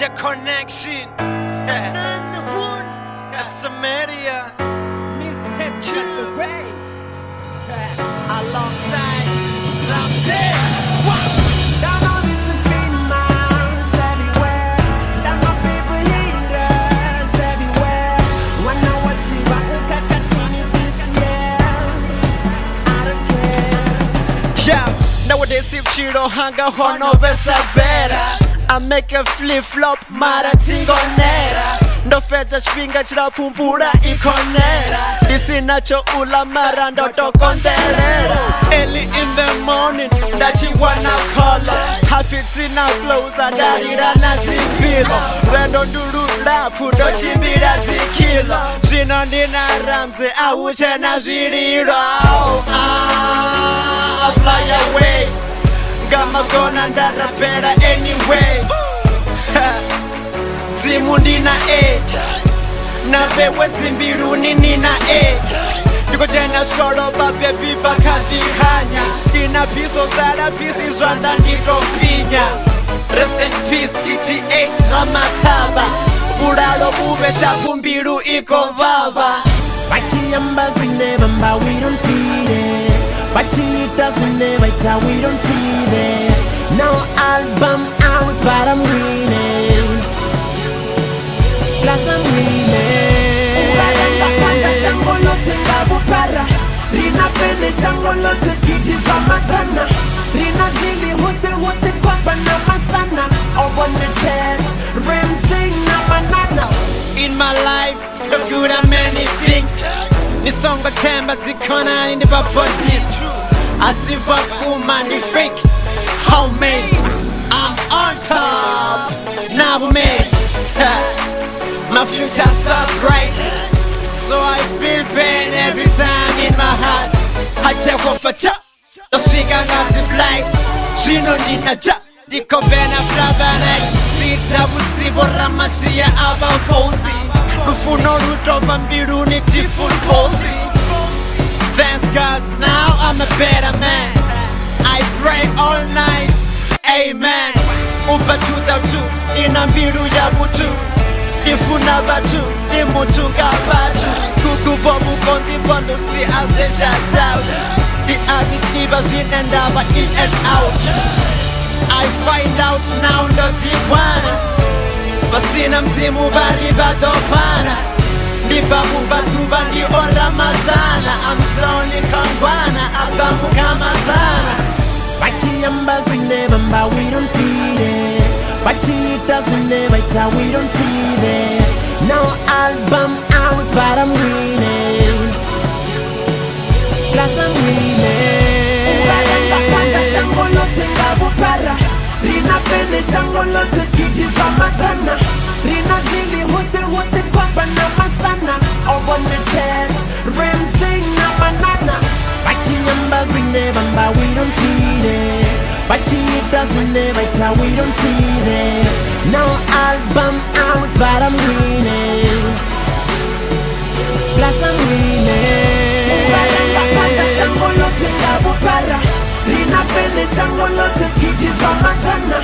Major connection. Manana One. That's a media. Mr. Venda Rap. Alongside Ramzeey. Down on this famous everywhere. Down my people haters everywhere. Wanna what's it about continue this year? I don't care. Yeah, nowadays if she don't hang out on no better. I make a flip-flop, mara tingonera. No feta spinga chila pumpura ikonera. Disinacho ula mara ndoto konderera. Early in the morning, that you wanna call her. Half it's in a clothes and darira na zipilo. Rendo duru lapu do chimbira zikilo. Shino nina Ramzeey auche na ziriro. I fly away. Gama gonna ndara better anyway. Zimu ndina na vewe zimbiru nina Niko jena shoro babe biba kadihanya. Dina piso sada pisi zwanda niko finya. Rest in peace TTH Ramakaba. Buralo bube shakumbiru iko vava. Bachi ambas in the bamba, we don't feed it. Bachi doesn't never tell, we don't see it. No album out, but I'm winning. Plus I'm winning. Rina fene shangolo to skidi zamatana. Rina jili hote kwamba na masana. Over the chair, Ramzeey na Manana. In my life, the good are many things. Nisonga temba zikona in the bodies. I see what woman the fake. Homemade, I'm on top. Now me, my future's so bright. So I feel pain every time in my heart. I take off a chop. The cigar got the flights. She no need a chop. The copena flabanex. Sita busibo ramashia aba fosi. Lufuno ruto bambiru ni tiful fosi. Thanks God, now I'm a better man. I pray all night, amen. Upa tu inambiru ya butu. Ifuna batu, imutunga batu. Kuku bomu kondi bondo si as a shout out. The addictive in and out, in and out. I find out now the big one. Basina mzimu bariba dofana. Nibamu batuba ni ora mazana. I'm slowly kangwana, abamu kamazana. Bachi ambas in the bamba, we don't feed it. Bachi doesn't never tell, we don't see it. No album out, but I'm winning. Plus I'm winning. Rina fene shangolo to skidi zamatana. Rina jili hote kwamba na masana. Over the chair, Ramzeey na Manana. Bachi ambas in the bamba, we don't feed it. Bachi doesn't never tell, we don't see it. No album out, but I'm winning. Plus I'm winning. Rina fene shangolo to skidi zamatana.